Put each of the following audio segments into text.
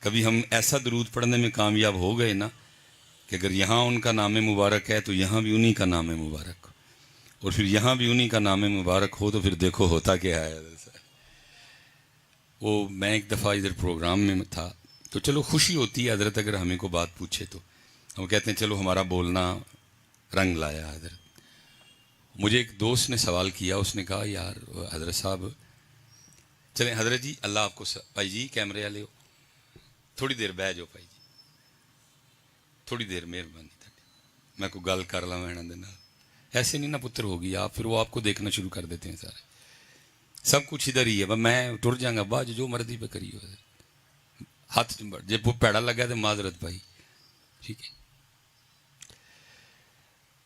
کبھی ہم ایسا درود پڑھنے میں کامیاب ہو گئے نا کہ اگر یہاں ان کا نام مبارک ہے تو یہاں بھی انہی کا نام مبارک ہو، اور پھر یہاں بھی انہی کا نام مبارک ہو تو پھر دیکھو ہوتا کیا ہے۔ وہ میں ایک دفعہ ادھر پروگرام میں تھا تو چلو خوشی ہوتی ہے حضرت اگر ہمیں کو بات پوچھے تو ہم کہتے ہیں چلو ہمارا بولنا رنگ لایا حضرت۔ مجھے ایک دوست نے سوال کیا، اس نے کہا یار حضرت صاحب چلیں حضرت جی اللہ آپ کو بھائی جی کیمرے والے ہو تھوڑی دیر بہ جاؤ بھائی جی، تھوڑی دیر مہربانی میں کوئی گل کر لا میں ایسے نہیں نا پتر ہوگی آپ، پھر وہ آپ کو دیکھنا شروع کر دیتے ہیں سارے، سب کچھ ادھر ہی ہے، میں ٹر جاؤں گا بعد جو مرضی پہ کریو ہاتھ جب وہ پیڑا لگا تو معذرت بھائی ٹھیک ہے۔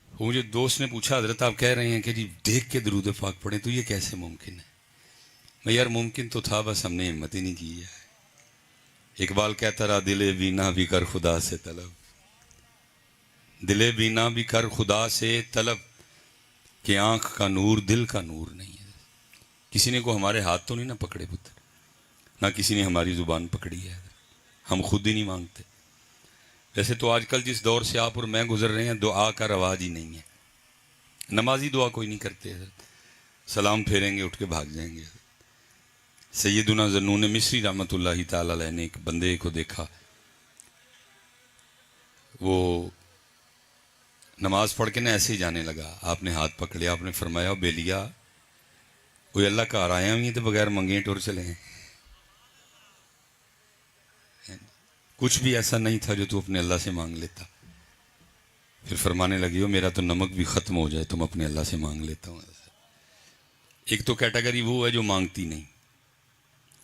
وہ مجھے دوست نے پوچھا حضرت آپ کہہ رہے ہیں کہ جی دیکھ کے درود پاک پڑھیں تو یہ کیسے ممکن ہے؟ میں یار ممکن تو تھا بس ہم نے ہمت ہی نہیں کی ہے۔ اقبال کہتا رہا دل بینا بھی کر خدا سے طلب، دل بینا بھی کر خدا سے طلب کہ آنکھ کا نور دل کا نور نہیں ہے۔ کسی نے کو ہمارے ہاتھ تو نہیں نہ پکڑے پتر، نہ کسی نے ہماری زبان پکڑی ہے، ہم خود ہی نہیں مانگتے۔ ویسے تو آج کل جس دور سے آپ اور میں گزر رہے ہیں دعا کا رواج ہی نہیں ہے، نمازی دعا کوئی نہیں کرتے، سلام پھیریں گے اٹھ کے بھاگ جائیں گے۔ سیدنا ذنون مصری رحمۃ اللہ تعالی علیہ نے ایک بندے کو دیکھا، وہ نماز پڑھ کے نا ایسے ہی جانے لگا، آپ نے ہاتھ پکڑیا، آپ نے فرمایا بیلیا کوئی اللہ کا آیا ہوئی تو بغیر منگے ٹور چلے ہیں، کچھ بھی ایسا نہیں تھا جو تو اپنے اللہ سے مانگ لیتا۔ پھر فرمانے لگی ہو میرا تو نمک بھی ختم ہو جائے تم اپنے اللہ سے مانگ لیتا ہوں۔ ایک تو کیٹیگری وہ ہے جو مانگتی نہیں،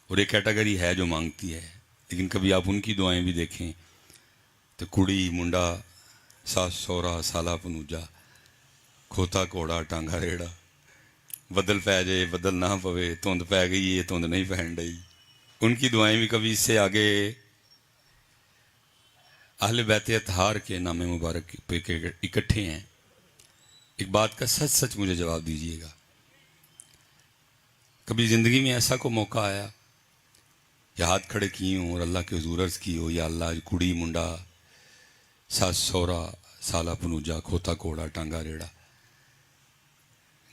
اور ایک کیٹیگری ہے جو مانگتی ہے، لیکن کبھی آپ ان کی دعائیں بھی دیکھیں تو کڑی منڈا ساس سورا سالہ پنوجا کھوتا کوڑا ٹانگا ریڑا، بدل پہ جائے بدل نہ پوے، تند پہ گئی ہے تند نہیں پہن رہی، ان کی دعائیں بھی کبھی اس سے آگے اہل بیت اطہار کے نام مبارک پہ اکٹھے ہیں۔ ایک بات کا سچ سچ مجھے جواب دیجیے گا، کبھی زندگی میں ایسا کو موقع آیا یا ہاتھ کھڑے کیے ہوں اور اللہ کے حضور عرض کی ہو یا اللہ کڑی منڈا ساس سورا سالہ پنوجا کھوتا کوڑا ٹانگا ریڑا،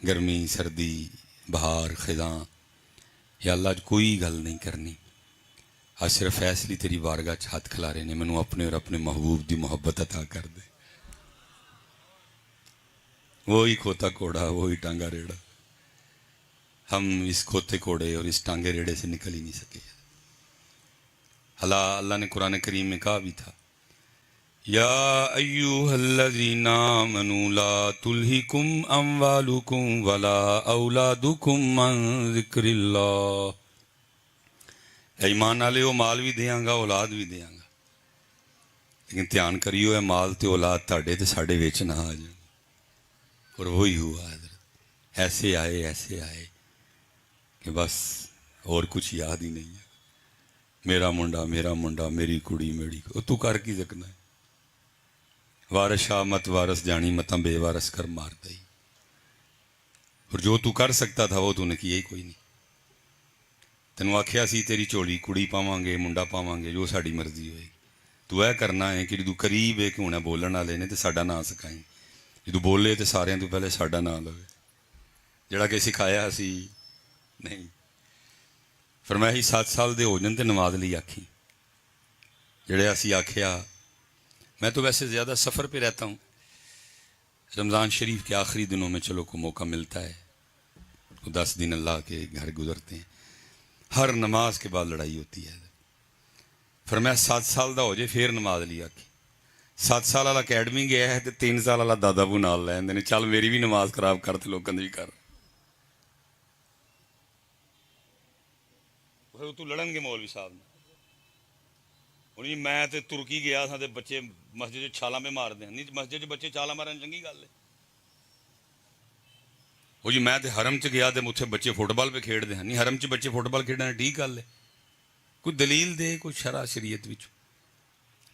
گرمی سردی بہار خزاں، یا اللہ کوئی گل نہیں کرنی، آج صرف فیصلی تیری بارگاہ چ ہاتھ کھلارے نے، مینوں اپنے اور اپنے محبوب دی محبت عطا کر دے، وہی کھوتا کوڑا وہی ٹانگا ریڑا، ہم اس کھوتے کوڑے اور اس ٹانگے ریڑے سے نکل ہی نہیں سکے۔ اللہ نے قرآن کریم میں کہا بھی تھا یا ایوہا الذین آمنوا لا تلہکم اموالکم ولا اولادکم عن ذکر اللہ، اے ایمان والے ہو مال بھی دیاں گا اولاد بھی دیاں گا، لیکن دھیان کریو اے مال تے اولاد تاڑے تے ساڑے ویچ نہ آ جائیں۔ اور وہی ہوا حضرت، ایسے آئے کہ بس اور کچھ یاد ہی نہیں ہے، میرا منڈا میری کڑی میری تو کر کی سکنا ہے، وارث شاہ مت وارث جانی متاں بے وارث کر مار دئی، اور جو تو کر سکتا تھا وہ تو نے کیا ہی کوئی نہیں۔ تینوں آکھیا سی تیری چولی کڑی پاواں گے منڈا پاواں گے جو ساڑی مرضی ہوئے گی، تو اے کرنا ہے کہ جدو قریب ہے کہ انہیں بولن والے نے تو ساڈا نام سکھائیں، جدو بولے تو سارے تو پہلے ساڈا نام لوے، جڑا کہ سکھایا سی نہیں۔ فرمایا 7 سال دے ہو جن تے نماز لی آکھی، جڑے اسی آکھیا۔ میں تو ویسے زیادہ سفر پہ رہتا ہوں، رمضان شریف کے آخری دنوں میں چلو کو موقع ملتا ہے، 10 دن اللہ کے گھر گزرتے ہیں، ہر نماز کے بعد لڑائی ہوتی ہے۔ فرمایا 7 سال دا ہو جائے پھر نماز لی آکھی، 7 سال والا اکیڈمی گیا ہے تو 3 سال والا دادا بو نال لے آندے نے، چل میری بھی نماز خراب کر تے لوگوں دی بھی کر، تو لڑن گے مولوی صاحب نے۔ ہوں میں تے ترکی گیا تھا تے بچے مسجد چھالاں پہ مار دیں، نہیں مسجد بچے چھالاں مارن چنگی گل ہے۔ وہ جی میں تے حرم چ گیا تے اتنے بچے فٹ بال پہ کھیڈ دیں، نہیں حرم چ بچے فٹ بال کھیڈنا ٹھیک گل ہے، کوئی دلیل دے کوئی شرع شریعت وچ۔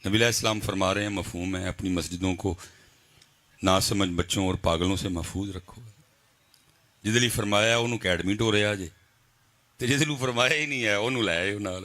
نبی علیہ السلام فرما رہے ہیں مفہوم ہے اپنی مسجدوں کو ناسمجھ بچوں اور پاگلوں سے محفوظ رکھو، جہد لیے فرمایا انہوں اکیڈمی ٹوریا جے، تے جہد لیے فرمایا ہی نہیں ہے انہوں لے آئے نال۔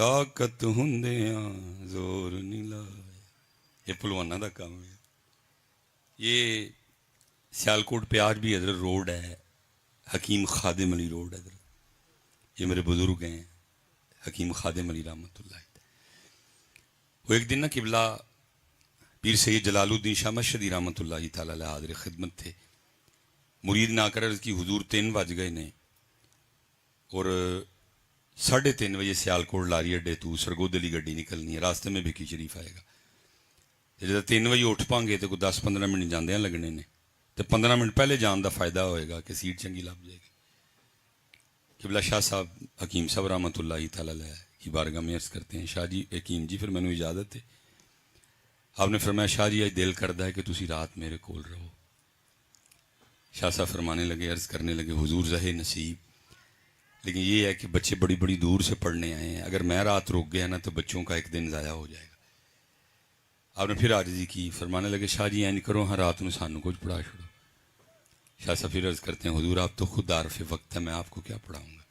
ਤਾਕਤ ਹੁੰਦਿਆਂ ਜ਼ੋਰ ਨਹੀਂ ਲਾਇਆ। ਇਹ ਭਲਵਾਨਾਂ ਦਾ ਕੰਮ ਹੈ। یہ سیالکوٹ پہ آج بھی حضرت روڈ ہے، حکیم خادم علی روڈ حضرت، یہ میرے بزرگ ہیں حکیم خادم علی رحمۃ اللہ۔ وہ ایک دن نا قبلہ پیر سید جلال الدین شاہ مشہدی رحمۃ اللہ تعالیٰ علیہ حاضر خدمت تھے۔ مرید نہ کر عرض کی حضور 3 بج گئے نے اور 3:30 بجے سیالکوٹ لاری اڈے تو سرگود علی گڈی نکلنی ہے، راستے میں بھکی شریف آئے گا۔ جب 3 بجے اٹھ پاؤں گے تو کوئی 10-15 منٹ جاندیاں لگنے نے، تو 15 منٹ پہلے جان دا فائدہ ہوئے گا کہ سیٹ چنگی لب جائے گی۔ قبلہ شاہ صاحب حکیم صاحب رحمۃ اللہ تعالیٰ علیہ کی بارگاہ میں عرض کرتے ہیں، شاہ جی حکیم جی پھر میں نے اجازت ہے۔ آپ نے فرمایا شاہ جی آج دل کردا ہے کہ تسی رات میرے کول رہو۔ شاہ صاحب فرمانے لگے، عرض کرنے لگے، حضور زہے نصیب، لیکن یہ ہے کہ بچے بڑی بڑی دور سے پڑھنے آئے ہیں، اگر میں رات رک گیا نا تو بچوں کا ایک دن ضائع ہو جائے گا۔ آپ نے پھر عاجزی کی، فرمانے لگے شاہ جی اینج کرو ہاں رات میں سانوں کچھ پڑھا چھوڑو۔ شاہ صاحب پھر عرض کرتے ہیں حضور آپ تو خود عارف وقت ہے، میں آپ کو کیا پڑھاؤں گا۔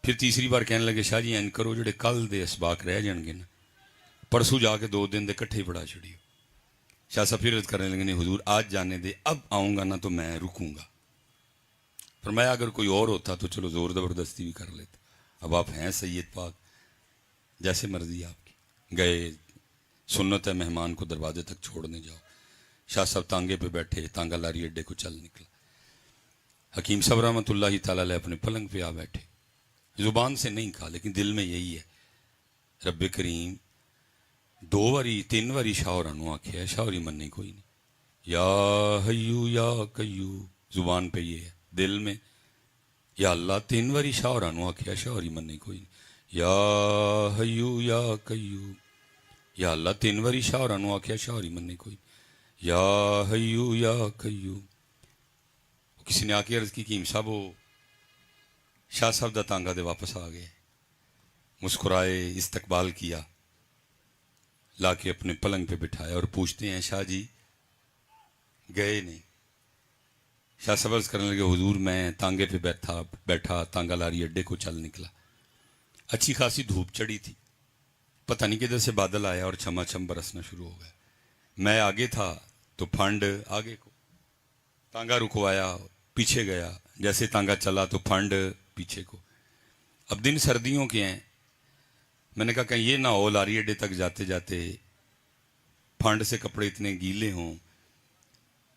پھر تیسری بار کہنے لگے شاہ جی اینج کرو جڑے کل دے اسباق رہ جان گے نا پرسوں جا کے 2 دن دے کٹھے پڑھا چھڑیو۔ شاہ صاحب پھر عرض کرنے لگے نہیں حضور آج جانے دے، اب آؤں گا نا تو میں رکوں گا۔ فرمایا اگر کوئی اور ہوتا تو چلو زور زبردستی بھی کر لیتا، اب آپ ہیں سید پاک، جیسے مرضی آپ کی۔ گئے، سنت ہے مہمان کو دروازے تک چھوڑنے جاؤ۔ شاہ صاحب تانگے پہ بیٹھے، تانگا لاری اڈے کو چل نکلا۔ حکیم صاحب رحمۃ اللہ تعالیٰ علیہ اپنے پلنگ پہ آ بیٹھے، زبان سے نہیں کہا لیکن دل میں یہی ہے، رب کریم 2 واری 3 واری شاہ ہوراں آکھیا ہے، شاہ ہوری مننے کوئی نہیں، یا حیو یا قیوم، زبان پہ یہ ہے، دل میں یا اللہ 3 واری شاہ ہوراں آکھیا ہے، شاہ ہوری مننے کوئی نہیں، یا حیو یا قیوم، یا اللہ 3 واری شاہ ہوراں آکھیا شاہ ہوری مننے کوئی نہیں، یا حیو یا قیوم۔ کسی نے آ کے عرض کی کہ صاحب وہ شاہ صاحب دا تانگا دے واپس آ گئے، مسکرائے، استقبال کیا، لا کے اپنے پلنگ پہ بٹھایا اور پوچھتے ہیں شاہ جی گئے نہیں؟ شاہ صاحب عرض کرنے لگے حضور میں تانگے پہ بیٹھا تانگا لاری اڈے کو چل نکلا، اچھی خاصی دھوپ چڑھی تھی، پتہ نہیں کدھر سے بادل آیا اور چھما چھم برسنا شروع ہو گیا۔ میں آگے تھا تو پھنڈ آگے کو، تانگا رکوایا پیچھے گیا، جیسے تانگا چلا تو پھنڈ پیچھے کو۔ اب دن سردیوں کے ہیں، میں نے کہا کہ یہ نہ ہو لاری اڈے تک جاتے جاتے پھنڈ سے کپڑے اتنے گیلے ہوں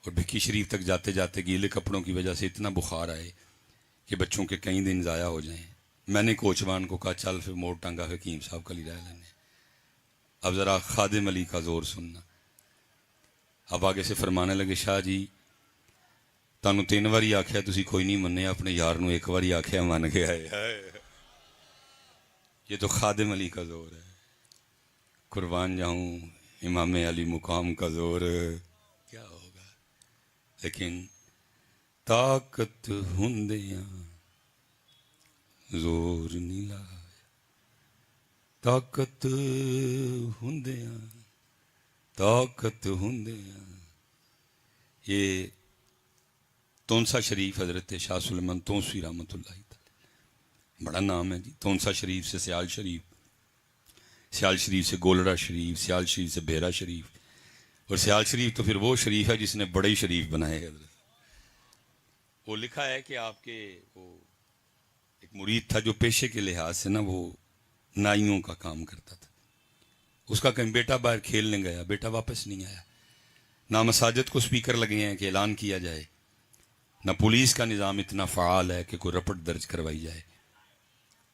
اور بھکی شریف تک جاتے جاتے گیلے کپڑوں کی وجہ سے اتنا بخار آئے کہ بچوں کے کئی دن ضائع ہو جائیں۔ میں نے کوچوان کو کہا چل پھر موڑ ٹانگا حکیم صاحب کا لی رہ لینے، اب ذرا خادم علی کا زور سننا۔ اب آگے سے فرمانے لگے شاہ جی تانوں 3 واری آکھیا تسی کوئی نہیں مننے، اپنے یار نو 1 واری آکھیا من گیا ہے۔ یہ تو خادم علی کا زور ہے، قربان جاؤں امام علی مقام کا زور کیا ہوگا۔ لیکن طاقت ہوندیاں زور نہیں لایا، طاقت ہوندیاں طاقت ہوندیاں۔ یہ تونسا شریف حضرت شاہ سلیمان تونسوی رحمۃ اللہ تعالی، بڑا نام ہے جی۔ تونسا شریف سے سیال شریف، سیال شریف سے گولڑا شریف، سیال شریف سے بیرا شریف، اور سیال شریف تو پھر وہ شریف ہے جس نے بڑے شریف بنائے حضرت۔ وہ لکھا ہے کہ آپ کے وہ ایک مرید تھا جو پیشے کے لحاظ سے نا وہ نائیوں کا کام کرتا تھا، اس کا کہیں بیٹا باہر کھیلنے گیا، بیٹا واپس نہیں آیا، نہ مساجد کو سپیکر لگے ہیں کہ اعلان کیا جائے، نہ پولیس کا نظام اتنا فعال ہے کہ کوئی رپٹ درج کروائی جائے۔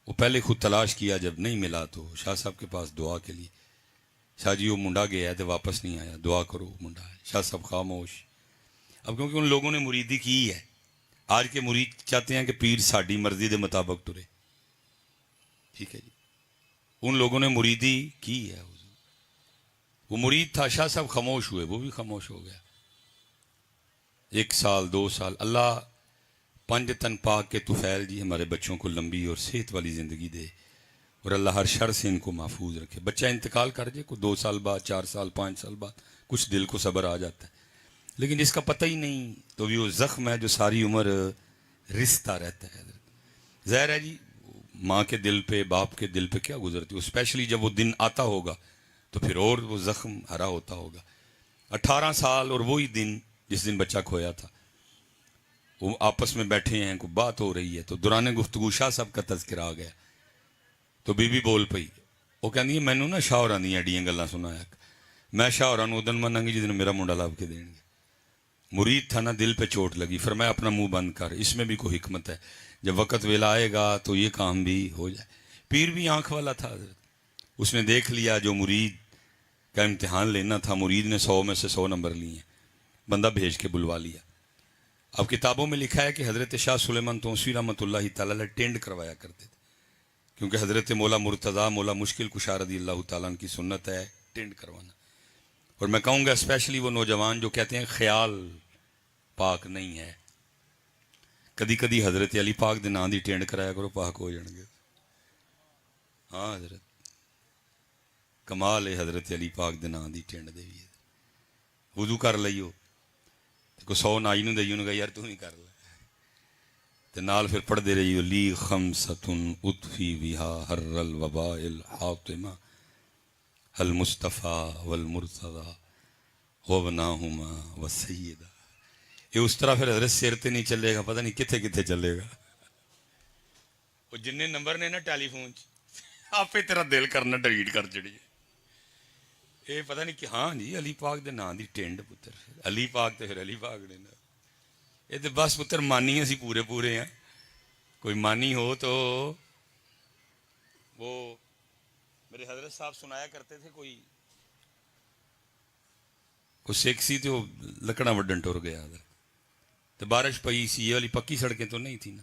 وہ پہلے خود تلاش کیا، جب نہیں ملا تو شاہ صاحب کے پاس دعا کے لیے، شاہ جی وہ منڈا گیا ہے تو واپس نہیں آیا، دعا کرو منڈا ہے۔ شاہ صاحب خاموش۔ اب کیونکہ ان لوگوں نے مریدی کی ہے، آج کے مرید چاہتے ہیں کہ پیر ساڈی مرضی دے مطابق ٹرے، ٹھیک ہے جی، ان لوگوں نے مریدی کی ہے۔ وہ مرید تھا، شاہ صاحب خاموش ہوئے، وہ بھی خاموش ہو گیا۔ 1 سال 2 سال، اللہ 5 تن پاک کے طفیل جی ہمارے بچوں کو لمبی اور صحت والی زندگی دے، اور اللہ ہر شر سے ان کو محفوظ رکھے۔ بچہ انتقال کر جائے کوئی 2 سال بعد، 4 سال 5 سال بعد، کچھ دل کو صبر آ جاتا ہے، لیکن جس کا پتہ ہی نہیں تو بھی وہ زخم ہے جو ساری عمر رستا رہتا ہے۔ ظاہر ہے جی ماں کے دل پہ باپ کے دل پہ کیا گزرتی ہو، اسپیشلی جب وہ دن آتا ہوگا تو پھر اور وہ زخم ہرا ہوتا ہوگا۔ 18 سال اور وہی دن جس دن بچہ کھویا تھا، وہ آپس میں بیٹھے ہیں، کوئی بات ہو رہی ہے تو دوران گفتگو شاہ صاحب کا تذکرہ آ گیا تو بی بی بول پئی، وہ کہندی ہے مینوں نا شاہ ہوراں دیاں ایڈیاں گلاں سنایا، میں شاہ ہوراں نوں ادن مناں گی جس دن میرا منڈا لاب کے دین گے۔ مرید تھا نا، دل پہ چوٹ لگی، فرمایا اپنا منہ بند کر، اس میں بھی کوئی حکمت ہے، جب وقت ویلا آئے گا تو یہ کام بھی ہو جائے۔ پیر بھی آنکھ والا تھا حضرت، اس نے دیکھ لیا جو مرید کا امتحان لینا تھا، مرید نے 100 میں سے 100 نمبر لیے، بندہ بھیج کے بلوا لیا۔ اب کتابوں میں لکھا ہے کہ حضرت شاہ سلیمان توسیٰ رحمۃ اللہ تعالیٰ علیہ ٹینڈ کروایا کرتے تھے، کیونکہ حضرت مولا مرتضیٰ مولا مشکل کشا رضی اللہ تعالیٰ عنہ کی سنت ہے ٹینڈ کروانا۔ اور میں کہوں گا اسپیشلی وہ نوجوان جو کہتے ہیں خیال پاک نہیں ہے، کدی کدی حضرت علی پاک دے نام دی ٹینڈ کرایا کرو، پاک ہو جان گے۔ ہاں حضرت کمال ہے حضرت علی پاک دے نام دی ٹینڈ دے بھی، وضو کر لئیو کو 100 نائی نوں دئیو نے یار تو نہیں کر لے تے نال پھر پڑھ دے رہیو لی خمسۃ اطفی بہا حر الوباء الحاطمہ المصطفیٰ والمرتضیٰ وابناہما والسیدہ۔ یہ اس طرح پھر حضرت سیر تے نہیں چلے گا، پتہ نہیں کتھے کتھے چلے گا۔ وہ جننے نمبر نے نا ٹیلی فون آپ پہ تیرا دل کرنا ڈیلیٹ کر چڑی، یہ پتہ نہیں کہ ہاں جی علی پاک دے نام دی ٹینڈ پتر، علی پاک تے پھر علی پاک نے نا، یہ تو بس پتر مانی اسی پورے پورے ہیں۔ کوئی مانی ہو تو وہ میرے حضرت صاحب سنایا کرتے تھے، کوئی سکھ سی تو لکڑاں وڈن ٹر گیا تو بارش پئی سی، یہ والی پکی سڑکیں تو نہیں تھی نا،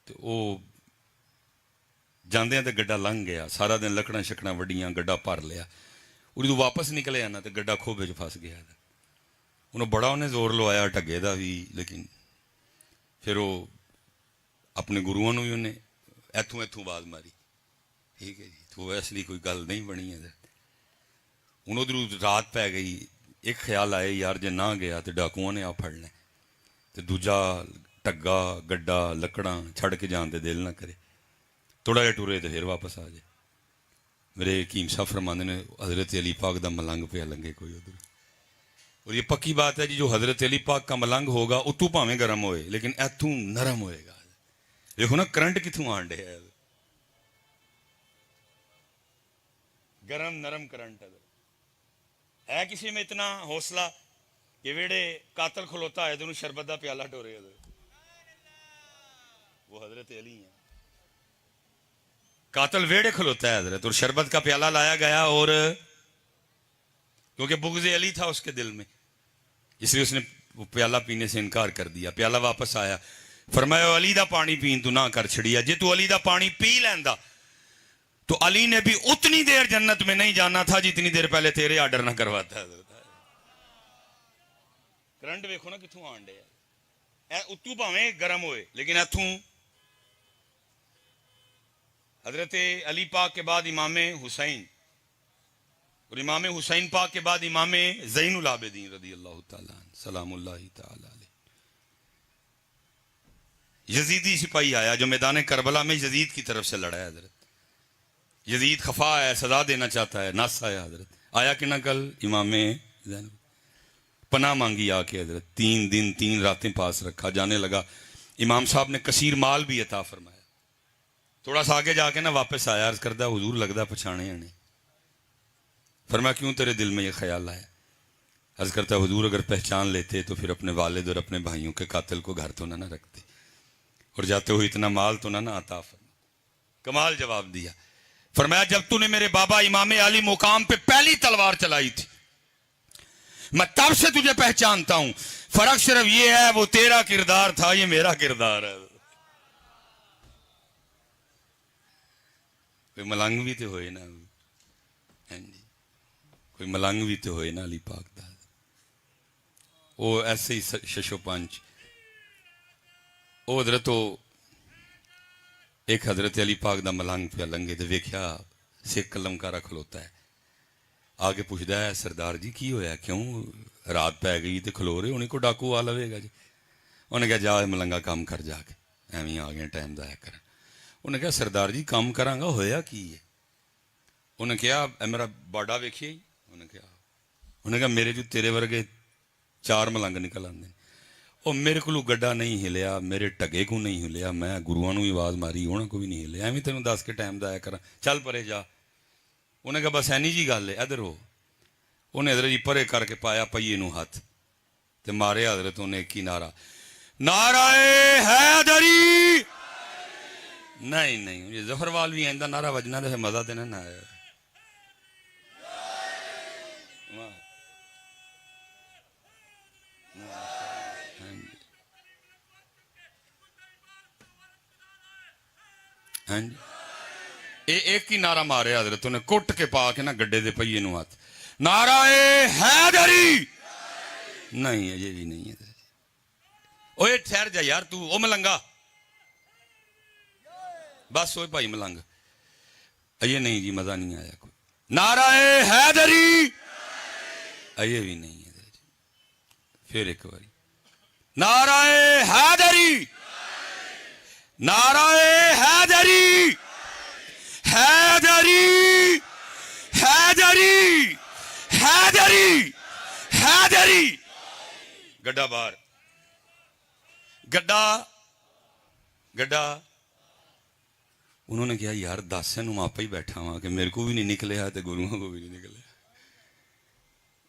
تو وہ جاندیاں تے گڈا لنگ گیا، سارا دن لکڑاں شکڑاں وڈیاں، گڈا بھر لیا، اور جدوں واپس نکلے آنا تو گڈا کھوبے چ پھس گیا۔ انہوں بڑا انہیں زور لوایا ٹگے دا بھی، لیکن پھر وہ اپنے گروؤں بھی انہیں ایتھوں آواز ماری، ٹھیک ہے جی تو اصلی کوئی گل نہیں بنی ہے۔ ہوں ادھر رات پی گئی، ایک خیال آئے یار جے نہ گیا تو ڈاکوؤں نے آ پھڑنا، تو دوجا ٹگا گڈا لکڑاں چھڑ کے جان دے دل نہ کرے، تھوڑا جہا ٹرے تو پھر واپس آ جائے۔ میرے حکیم صاحب فرماندے نے حضرت علی پاک دا ملنگ پہ لنگے کوئی ادھر، اور یہ پکی بات ہے جی جو حضرت علی پاک کا ملنگ ہوگا اتوں پاویں گرم ہوئے لیکن ایتھوں نرم ہوئے گا۔ دیکھو نا کرنٹ کتوں آن ڈے ہے، گرم نرم کرنٹ ہے۔ کسی میں اتنا حوصلہ کہ ویڑے قاتل کھلوتا ہے تو انہوں شربت دا پیالہ ٹورے، وہ حضرت علی ہیں۔ قاتل ویڑے کھلوتا ہے حضرت، اور شربت کا پیالہ لایا گیا، اور کیونکہ بغض علی تھا اس کے دل میں، اس لیے اس نے وہ پیالہ پینے سے انکار کر دیا۔ پیالہ واپس آیا، فرمایا علی دا پانی پین تو نہ کر چھڑیا، جے تو علی دا پانی پی لیندا تو علی نے بھی اتنی دیر جنت میں نہیں جانا تھا جتنی دیر پہلے تیرے آرڈر نہ کرواتا ہے۔ کرنٹ ویکھو نا کتوں آن ڈے، اتوں بھاویں گرم ہوئے لیکن اتوں۔ حضرت علی پاک کے بعد امام حسین، اور امام حسین پاک کے بعد امام زین العابدین رضی اللہ تعالیٰ عنہ سلام اللہ تعالیٰ علیہ۔ یزیدی سپاہی آیا جو میدان کربلا میں یزید کی طرف سے لڑا ہے حضرت، یزید خفا ہے، سزا دینا چاہتا ہے، ناس آیا حضرت، آیا کہ نہ کل امام زین پناہ مانگی آ کے حضرت، 3 دن 3 راتیں پاس رکھا، جانے لگا امام صاحب نے کثیر مال بھی عطا فرمایا، تھوڑا سا آگے جا کے نا واپس آیا، عرض کرتا حضور لگتا پچھانے آنے، فرمایا کیوں تیرے دل میں یہ خیال آیا؟ عرض کرتا حضور اگر پہچان لیتے تو پھر اپنے والد اور اپنے بھائیوں کے قاتل کو گھر تو نہ رکھتے، اور جاتے ہوئے اتنا مال تو نہ عطا فرما۔ کمال جواب دیا، فرمایا جب تو نے میرے بابا امام علی مقام پہ پہلی تلوار چلائی تھی میں تب سے تجھے پہچانتا ہوں، فرق صرف یہ ہے وہ تیرا کردار تھا، یہ میرا کردار ہے۔ کوئی ملنگ بھی تو ہوئے نا، کوئی ملنگ بھی تو ہوئے نا علی پاک دا، وہ ایسے ہی ششو پنچ۔ وہ حضرت ایک حضرت علی پاک دا ملنگ پہ لنگے تو ویکھیا سکھ قلمکارا کھلوتا ہے، آگے پوچھتا ہے سردار جی کی ہویا، کیوں رات پہ گئی تو کھلو رہے، انہیں کو ڈاکو آ لوے گا جی؟ انہیں کہا جا ملنگا کام کر جا کے، ایویں آ گئے ٹائم ضائع کر۔ ਉਹਨੇ ਕਿਹਾ ਸਰਦਾਰ ਜੀ ਕੰਮ ਕਰਾਂਗਾ ਹੋਇਆ ਕੀ ਹੈ? ਉਹਨੇ ਕਿਹਾ ਇਹ ਮੇਰਾ ਬਾਡਾ ਵੇਖਿਆ ਹੀ? ਉਹਨੇ ਕਿਹਾ ਮੇਰੇ ਚੋਂ ਤੇਰੇ ਵਰਗੇ 4 ਮਲੰਗ ਨਿਕਲ ਆਉਂਦੇ ਨੇ। ਉਹ ਮੇਰੇ ਕੋਲੋਂ ਗੱਡਾ ਨਹੀਂ ਹਿਲਿਆ, ਮੇਰੇ ਢੱਗੇ ਕੋ ਨਹੀਂ ਹਿਲਿਆ, ਮੈਂ ਗੁਰੂਆਂ ਨੂੰ ਵੀ ਆਵਾਜ਼ ਮਾਰੀ ਉਹਨਾਂ ਕੋ ਵੀ ਨਹੀਂ ਹਿਲਿਆ, ਐਵੇਂ ਤੈਨੂੰ ਦੱਸ ਕੇ ਟਾਈਮ ਦਾ ਆਇਆ ਕਰਾਂ, ਚੱਲ ਪਰੇ ਜਾ। ਉਹਨੇ ਕਿਹਾ ਬਸ ਐਨੀ ਜੀ ਗੱਲ ਹੈ, ਇੱਧਰ ਹੋ। ਉਹਨੇ ਇੱਧਰ ਜੀ ਪਰੇ ਕਰਕੇ ਪਾਇਆ ਪਹੀਏ ਨੂੰ ਹੱਥ ਤੇ ਮਾਰਿਆ ਹਜ਼ਰਤ ਉਹਨੇ ਇੱਕ ਹੀ ਨਾਰਾ, ਨਾਰਾਏ ਹੈਦਰੀ। ਨਹੀਂ ਨਹੀਂ, ਜ਼ਫਰਵਾਲ ਵੀ ਆਂਦਾ ਨਾਰਾ ਵੱਜਣਾ ਤੇ ਫਿਰ ਮਜ਼ਾ ਤੇ ਨਾ ਆਇਆ। ਹਾਂਜੀ, ਇਹ ਇੱਕ ਹੀ ਨਾਰਾ ਮਾਰਿਆ ਹਜ਼ਰਤ ਉਹਨੇ, ਕੁੱਟ ਕੇ ਪਾ ਕੇ ਨਾ ਗੱਡੇ ਦੇ ਪਹੀਏ ਨੂੰ ਹੱਥ, ਨਾਰਾਏ ਹੈਦਰੀ। ਨਹੀਂ ਅਜੇ ਵੀ ਨਹੀਂ ਹੈ। ਓਏ ਠਹਿਰ ਜਾ ਯਾਰ ਤੂੰ, ਉਹ ਮਲੰਗਾ ਬਸ, ਓਏ ਭਾਈ ਮਲੰਗ, ਅਜੇ ਨਹੀਂ ਜੀ, ਮਜ਼ਾ ਨਹੀਂ ਆਇਆ ਕੋਈ। ਨਾਰਾਏ ਹੈਦਰੀ, ਅਜੇ ਵੀ ਨਹੀਂ ਹੈ। ਫਿਰ ਇੱਕ ਵਾਰੀ ਨਾਰਾਏ ਹੈਦਰੀ, ਨਾਰਾਏ ਹੈਦਰੀ, ਹੈਦਰੀ, ਹੈਦਰੀ, ਹੈਦਰੀ, ਹੈਦਰੀ। ਗੱਡਾ ਬਾਹਰ, ਗੱਡਾ ਗੱਡਾ। ਉਹਨਾਂ ਨੇ ਕਿਹਾ ਯਾਰ ਦੱਸ ਇਹਨੂੰ, ਮੈਂ ਆਪੇ ਹੀ ਬੈਠਾ ਵਾਂ ਕਿ ਮੇਰੇ ਕੋ ਵੀ ਨਹੀਂ ਨਿਕਲਿਆ ਤੇ ਗੁਰੂਆਂ ਕੋ ਵੀ ਨਹੀਂ ਨਿਕਲਿਆ।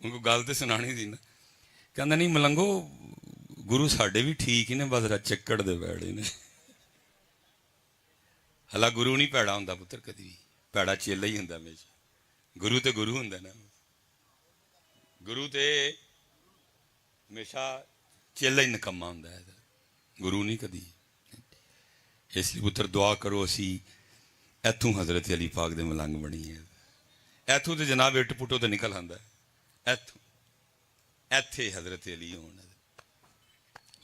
ਉਹਨੂੰ ਗੱਲ ਤੇ ਸੁਣਾਣੀ ਸੀ ਨਾ। ਕਹਿੰਦਾ ਨਹੀਂ ਮਲੰਗੋ, ਗੁਰੂ ਸਾਡੇ ਵੀ ਠੀਕ ਹੀ ਨੇ, ਬਸ ਚੱਕੜ ਦੇ ਬੈੜੇ ਨੇ। ਹਲਾ ਗੁਰੂ ਨਹੀਂ ਭੈੜਾ ਹੁੰਦਾ ਪੁੱਤਰ, ਕਦੀ ਵੀ ਭੈੜਾ ਚੇਲਾ ਹੀ ਹੁੰਦਾ ਹਮੇਸ਼ਾ। ਗੁਰੂ ਤੇ ਗੁਰੂ ਹੁੰਦਾ ਨਾ, ਗੁਰੂ ਤੇ ਹਮੇਸ਼ਾ ਚੇਲਾ ਹੀ ਨਿਕੰਮਾ ਹੁੰਦਾ ਹੈ, ਗੁਰੂ ਨਹੀਂ ਕਦੀ। ਇਸ ਲਈ ਪੁੱਤਰ ਦੁਆ ਕਰੋ ਅਸੀਂ ਇੱਥੋਂ ਹਜ਼ਰਤ ਅਲੀ ਪਾਕ ਦੇ ਮਲੰਗ ਬਣੀਏ। ਇੱਥੋਂ ਤੇ ਜਨਾਬ ਇੱਟ ਪੁੱਟੋ ਤੇ ਨਿਕਲ ਆਉਂਦਾ, ਇੱਥੋਂ ਇੱਥੇ ਹਜ਼ਰਤ ਅਲੀ ਹੋਣ।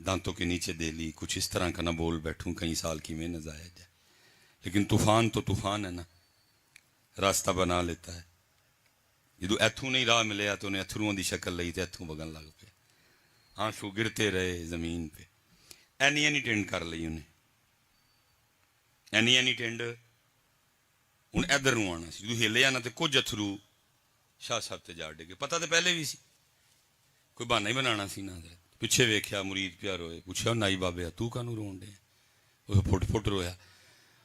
دانتوں کے نیچے دے لی, کچھ اس طرح کا نہ بول بیٹھوں کئی سال کی محنت ضائع جائے. لیکن طوفان تو طوفان ہے نا, راستہ بنا لیتا ہے. جدو ایتھوں نہیں راہ ملیا تو انہیں اتھروؤں دی شکل لئی تے ایتھوں بگن لگ پے, آنسو گرتے رہے زمین پہ. اینی ٹینڈ کر لئی انہیں, اینی ٹینڈ ہوں ادھر نوں آنا سی. جدو ہلیا نا تو کچھ اتھرو شاہ صاحب تے جا ڈگے. پتہ تو پہلے بھی سی, کوئی بہانا ہی بنانا سی نا. حضرت پیچھے ویکھیا مرید پیا روئے, پوچھا نائی بابے تو کانوں رون ڈے؟ وہ پھٹ پھٹ رویا.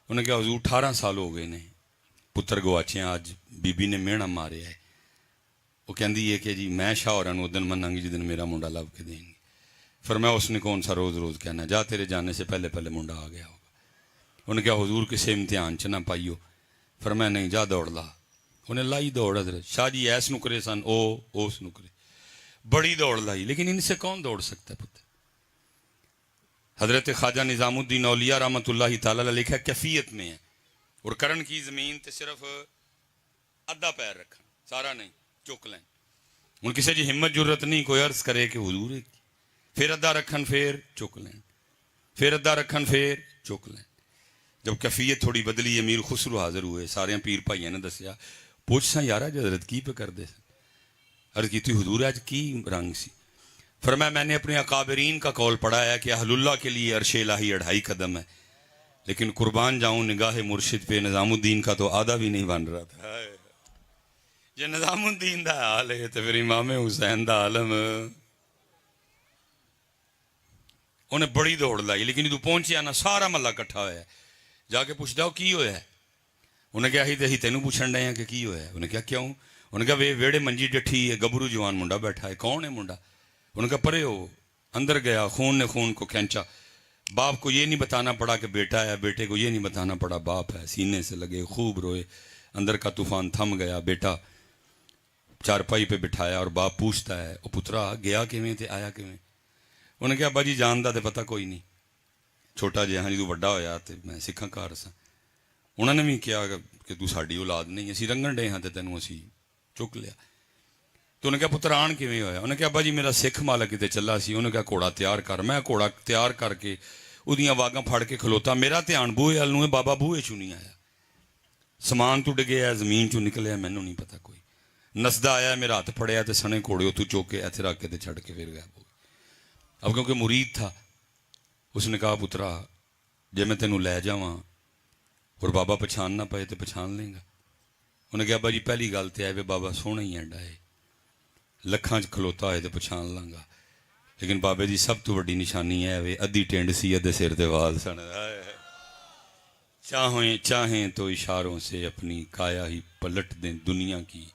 انہیں کہا حضور 18 سال ہو گئے نے پتر گواچے, آج بی بی نے مینا ماریا ہے. وہ کہندی ہے کہ جی میں شاہ ہوراں نوں ادن مناں گی جدن میرا منڈا لب کے دیں گی. فرمایا اس نے کون سا روز روز کہنا, جا تیرے جانے سے پہلے پہلے منڈا آ گیا ہوگا. انہیں کہا حضور کسے امتحان چ نہ پائیو. فرمایا نہیں, جا دوڑ لا. انہیں لائی دوڑ. حضرت شاہ جی ایس نکرے سن, اوس نکرے, بڑی دوڑ لائی. لیکن ان سے کون دوڑ سکتا ہے پتر؟ حضرت خواجہ نظام الدین اولیاء رحمۃ اللہ تعالیٰ لکھا کیفیت میں ہے, اور کرن کی زمین تے صرف ادھا پیر رکھن, سارا نہیں چک لیں. ہوں کسی جی ہمت جرت نہیں کوئی عرض کرے کہ حضور ہے, پھر ادھا رکھن پھر چک لیں, پھر ادھا رکھن پھر چک لیں. جب کیفیت تھوڑی بدلی, امیر خسرو حاضر ہوئے, سارے پیر بھائیوں نے دسیا. پوچھ سا یارا جو حضرت کی پہ کر دے سن؟ عرض کی تھی حضور آج کی رنگ سی؟ فرمایا میں نے اپنے اکابرین کا قول پڑھا ہے کہ اہل اللہ کے لیے عرش الہی 2.5 قدم ہے, لیکن قربان جاؤں نگاہ مرشد پہ نظام الدین کا تو آدھا بھی نہیں بن رہا تھا. جو نظام الدین دا حال ہے تو پھر امام حسین دا عالم. انہیں بڑی دوڑ لائی, لیکن جدو پہنچیا نا سارا محلہ کٹھا ہوا ہے. جا کے پوچھتا ہو کی ہویا ہے؟ انہیں کہا ہی تینوں پوچھن ڈے ہیں کہ کی ہویا ہے. انہیں کہا کیوں؟ انہیں کہا ویڑے منجی ڈٹھی ہے, گبرو جوان منڈا بیٹھا ہے. کون ہے منڈا؟ انہیں کہا پرے ہو. اندر گیا, خون نے خون کو کھینچا. باپ کو یہ نہیں بتانا پڑا کہ بیٹا ہے, بیٹے کو یہ نہیں بتانا پڑا باپ ہے. سینے سے لگے, خوب روئے. اندر کا طوفان تھم گیا. بیٹا چارپائی پہ بٹھایا اور باپ پوچھتا ہے او پترا گیا کیویں تے آیا کیویں؟ انہیں کہا ابا جی جاندا تے پتہ کوئی نہیں, چھوٹا جہاں جدوں وڈا ہویا تے میں سکھاں گھر سا. انہوں نے بھی کیا کہ تو ساڈی اولاد نہیں, اسی رنگن ڈے ہاں تے تینوں اسی چک لیا. تو انہیں کہا پتر آن کیویں ہویا؟ انہیں کہا ابا جی میرا سکھ مالک کتے چلا سی. انہیں کہا گھوڑا تیار کر. میں گھوڑا تیار کر کے اودیاں واگاں پھڑ کے کھلوتا. میرا دھیان بوئے ال نوں, بابا بوئے چوں نہیں آیا. سامان تو ڈگیا, زمین چوں نکلیا, مینوں نہیں پتا کوئی. نسدا آیا, میرا ہاتھ پھڑیا تے سنے گھوڑے تو چوک کے ایتھے رکھ کے تے چھڑ کے پھر غائب ہو گیا. اب کیونکہ مرید تھا, اس نے کہا پترا جے میں تینوں لے جاواں اور بابا پچھان نہ پائے تو پچھان لیں گا؟ انہیں کہا ابا جی پہلی گل تے ہے بابا سونا ہی اینڈا ہے, لکھاں چ کھلوتا ہوئے تو پچھان لاں گا. لیکن بابے دی سب تو بڑی نشانی ہے وے ادھی ٹینڈ سی ادھے سر تے وال سن. چاہیں تو اشاروں سے اپنی کایا ہی پلٹ دیں دنیا کی,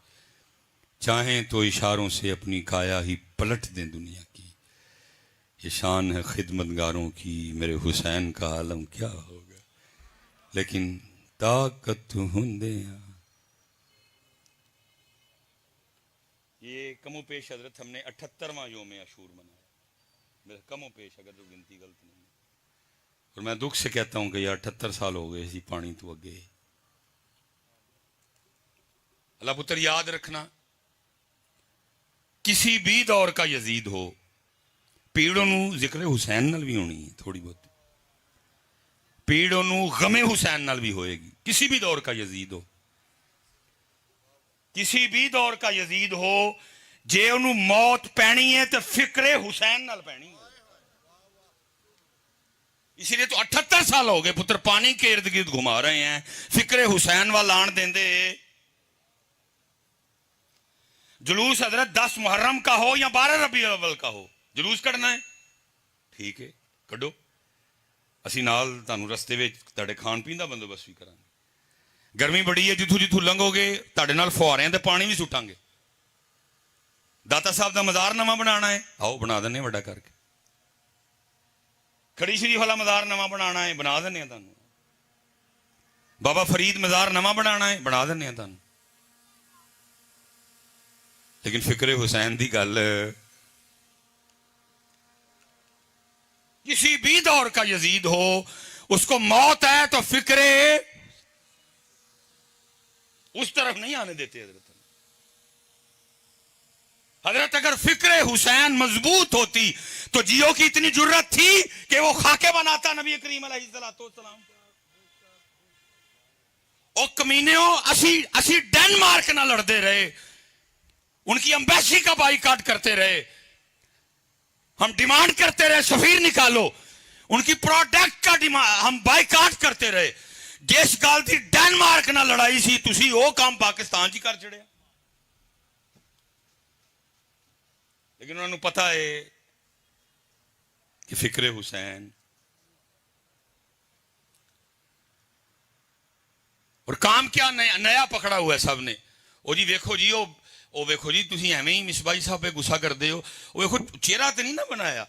چاہیں تو اشاروں سے اپنی کایا ہی پلٹ دیں دنیا کی. یہ شان ہے خدمتگاروں کی, میرے حسین کا عالم کیا ہوگا. لیکن طاقت ہندیاں. یہ کم و پیش حضرت ہم نے 78واں یوم عاشور منایا. میرے کم و پیش اگر تو گنتی غلط نہیں ہے. اور میں دکھ سے کہتا ہوں کہ یہ 78 سال ہو گئے اسی پانی تو اگے. اللہ پتر یاد رکھنا, کسی بھی دور کا یزید ہو, پیڑوں نو ذکر حسین نال بھی ہونی ہے تھوڑی بہت, پیڑوں نو غم حسین نال بھی ہوئے گی. کسی بھی دور کا یزید ہو, کسی بھی دور کا یزید ہو, جے انہوں موت پینی ہے تو فکر حسین نال پینی ہے. اسی لیے تو 78 سال ہو گئے پتر پانی کے ارد گرد گھما رہے ہیں, فکر حسین وال آن دیں دے. جلوس حضرت 10 محرم کا ہو یا 12 ربیع الاول کا ہو, جلوس کڑنا ہے ٹھیک ہے کڈو, اسی نال تانوں رستے وچ تہاڈے کھان پین دا بندوبست بھی کرانگے. گرمی بڑی ہے, جتھوں جتھوں لنگو گے تہاڈے نال فواریاں تے پانی بھی سٹاں گے. داتا صاحب دا مزار نواں بنانا ہے, آؤ بنا دنے وڈا کر کے. کھڑی شریف والا مزار نواں بنانا ہے, بنا دنے تانوں. بابا فرید مزار نواں بنانا ہے, بنا دنے تانوں. لیکن فکر حسین دی گل, کسی بھی دور کا یزید ہو, اس کو موت ہے تو فکر اس طرف نہیں آنے دیتے حضرت. حضرت اگر فکر حسین مضبوط ہوتی تو جیو کی اتنی جرت تھی کہ وہ خاکے بناتا نبی کریم علیہ السلام. او کمینیوں اسی ڈینمارک نہ لڑتے رہے, ان کی امبیسی کا بائی کاٹ کرتے رہے, ہم ڈیمانڈ کرتے رہے سفیر نکالو, ان کی پروڈکٹ کا ہم بائی کاٹ کرتے رہے. جس گل کی ڈینمارک نہ لڑائی سی تسی وہ کام پاکستان جی کر چڑیا. لیکن انہوں نے پتا ہے کہ فکر حسین اور کام کیا نیا پکڑا ہوا ہے سب نے. وہ جی ویکھو جی وہ ویکھو جی تسی ایویں ہی مصباحی صاحب پہ غصہ کر دے ہو. وہ ویکھو چہرہ تو نہیں نہ بنایا,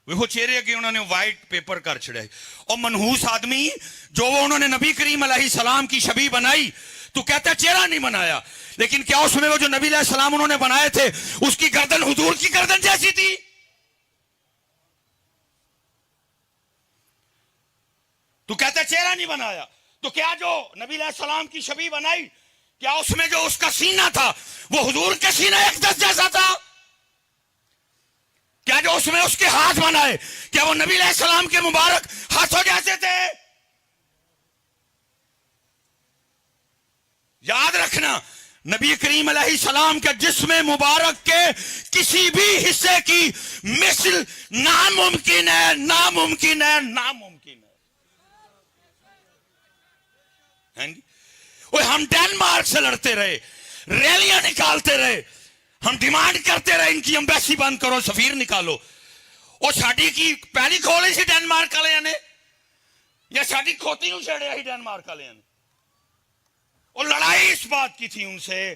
ویکھو چہرے اگے انہوں نے وائٹ پیپر کر چھڑیا. اور منحوس آدمی جو وہ انہوں نے نبی کریم علیہ السلام کی شبیہ بنائی تو کہتا ہے چہرہ نہیں بنایا, لیکن کیا اس میں وہ جو نبی علیہ السلام انہوں نے بنائے تھے اس کی گردن حضور کی گردن جیسی تھی؟ تو کہتا ہے چہرہ نہیں بنایا. تو کیا جو نبی علیہ السلام کی شبیہ بنائی کیا اس میں جو اس کا سینہ تھا وہ حضور کے سینہ اقدس جیسا تھا؟ کیا جو اس میں اس کے ہاتھ بنائے کیا وہ نبی علیہ السلام کے مبارک ہاتھوں جیسے تھے؟ یاد رکھنا نبی کریم علیہ السلام کے جسم مبارک کے کسی بھی حصے کی مثل ناممکن ہے, ناممکن ہے, ناممکن ہے. ہم ڈینمارک سے لڑتے رہے, ریلیاں نکالتے رہے, ہم ڈیمانڈ کرتے رہے ان کی امبیسی بند کرو, سفیر نکالو. اور ساڈی کی پہلی کھولی سی ڈینمارک والے نے یا ساڈی کھوتی نو چھڑیا ہی ڈینمارک والے نے. اور لڑائی اس بات کی تھی ان سے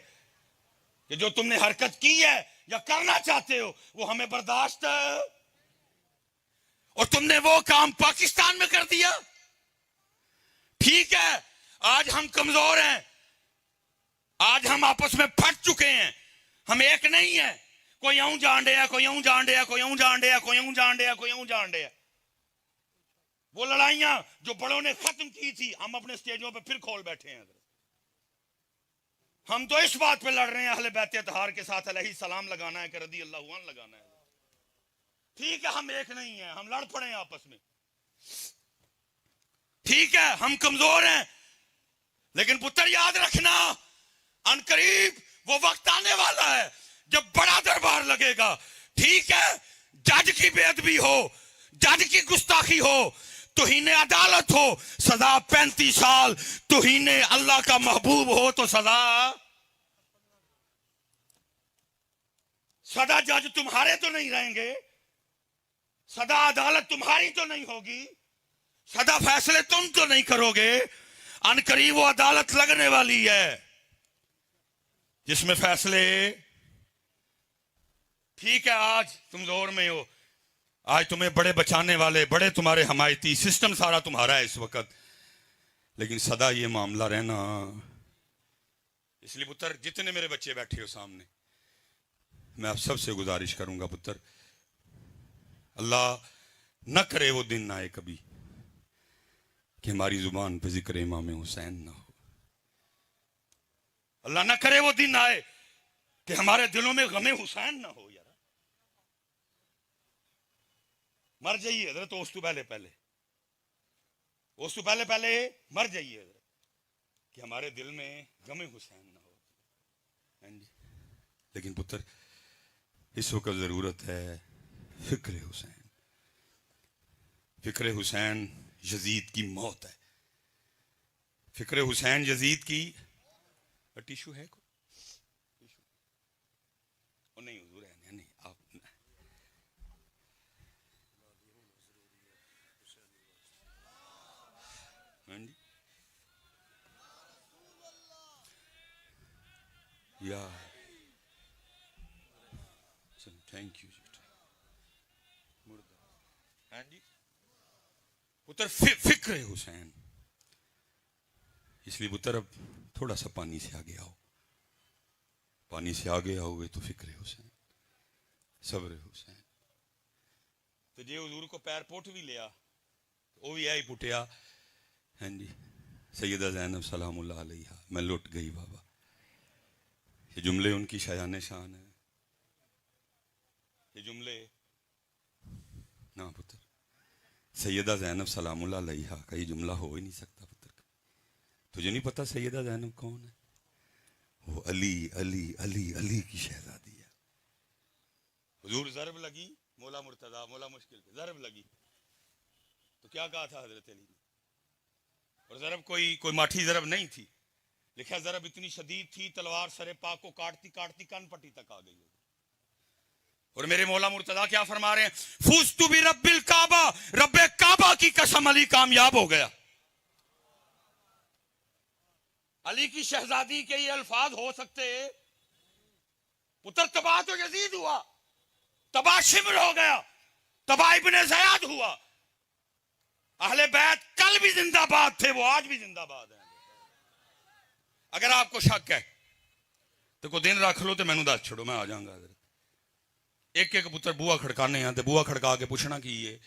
کہ جو تم نے حرکت کی ہے یا کرنا چاہتے ہو وہ ہمیں برداشت ہے, اور تم نے وہ کام پاکستان میں کر دیا. ٹھیک ہے آج ہم کمزور ہیں, آج ہم آپس میں پھٹ چکے ہیں, ہم ایک نہیں ہیں. کوئی یوں جان ڈیا, کوئی یوں جان ڈیا, کوئی یوں جان ڈیا, کوئی یوں جان ڈیا, کوئی یوں جان ڈیا. وہ لڑائیاں جو بڑوں نے ختم کی تھی ہم اپنے سٹیجوں پہ پھر کھول بیٹھے ہیں. ہم تو اس بات پہ لڑ رہے ہیں اہل بیت اطہار کے ساتھ علیہ السلام لگانا ہے کہ رضی اللہ عنہ لگانا ہے. ٹھیک ہے ہم ایک نہیں ہیں, ہم لڑ پڑے ہیں آپس میں. ٹھیک ہے ہم کمزور ہیں, لیکن پتر یاد رکھنا ان قریب وہ وقت آنے والا ہے جب بڑا دربار لگے گا. ٹھیک ہے جج کی بے ادبی ہو, جج کی گستاخی ہو, توہین عدالت ہو, سزا 35 سال. توہین اللہ کا محبوب ہو تو سدا جج تمہارے تو نہیں رہیں گے, سدا عدالت تمہاری تو نہیں ہوگی, سدا فیصلے تم تو نہیں کرو گے. ان قریب وہ عدالت لگنے والی ہے جس میں فیصلے. ٹھیک ہے آج تم زور میں ہو, آج تمہیں بڑے بچانے والے, بڑے تمہارے حمایتی, سسٹم سارا تمہارا ہے اس وقت, لیکن سدا یہ معاملہ رہنا. اس لیے پتر جتنے میرے بچے بیٹھے ہو سامنے, میں آپ سب سے گزارش کروں گا پتر, اللہ نہ کرے وہ دن آئے کبھی کہ ہماری زبان پہ ذکر امام حسین نہ ہو. اللہ نہ کرے وہ دن آئے کہ ہمارے دلوں میں غم حسین نہ ہو. یار مر جائیے حضرت, اس تو پہلے مر جائیے حضرت کہ ہمارے دل میں غم حسین نہ ہو. لیکن پتر اس وقت ضرورت ہے فکر حسین. فکر حسین یزید کی موت ہے. فکر حسین یزید کی. ٹیشو ہے کوئی؟ نہیں حضور ہے نہیں. آپ یا تھینک یو پتر فکر حسین. اس لیے پتر اب تھوڑا سا پانی سے آگے آؤ, پانی سے آگے آؤ گے تو فکر حسین, صبر حسین. تو جی حضور کو پیر پوٹ بھی لیا وہ بھی آئی پٹیا. ہاں جی سیدہ زینب سلام اللہ علیہ, میں لٹ گئی بابا. یہ جملے ان کی شایان شان ہے. یہ جملے نہ پتر سیدہ زینب سلام اللہ علیہا کا یہ جملہ ہو ہی نہیں سکتا پتر. تجھے نہیں پتا سیدہ زینب کون ہے؟ وہ علی علی علی علی کی شہزادی ہے. حضور ضرب لگی مولا مرتضیٰ مولا مشکل پہ ضرب لگی تو کیا کہا تھا حضرت علی نے؟ اور ضرب کوئی ماٹھی ضرب نہیں تھی، لکھا ضرب اتنی شدید تھی تلوار سر پاک کو کاٹتی کاٹتی کان پٹی تک آ گئی. اور میرے مولا مرتضیٰ کیا فرما رہے ہیں؟ فوزتو برب الکعبہ، رب کعبہ کی قسم علی کامیاب ہو گیا. علی کی شہزادی کے یہ الفاظ ہو سکتے؟ پتر تباہ تو یزید ہوا، تباہ شمر ہو گیا، تباہ ابن زیاد ہوا. اہل بیت کل بھی زندہ باد تھے، وہ آج بھی زندہ باد ہیں. اگر آپ کو شک ہے تو کوئی دن رکھ لو تو میں نے دس چھوڑو، میں آ جاؤں گا. ایک ایک پتر بوا کھڑکانے ہیں، بوا کھڑکا کے پوچھنا کی ہے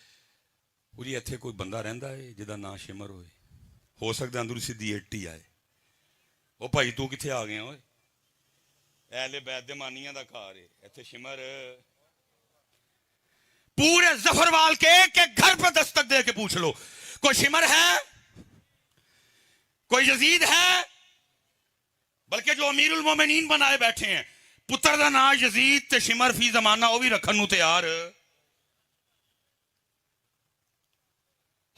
وہ جی اتنے کوئی بندہ رہندا ہے جہاں نا شمر ہوئے، ہو سکتا اندر سیدھی 80 آئے. وہ بھائی تو کتنے آ گیا ہوئے؟ اہل بیت دے مانیاں دا کار ہے اتنے شمر. پورے ظفروال کے ایک ایک گھر پہ دستک دے کے پوچھ لو کوئی شمر ہے، کوئی یزید ہے. بلکہ جو امیر المومنین بنائے بیٹھے ہیں پتر دا نا یزید تے شمر فی زمانہ وہ بھی رکھن نو تیار.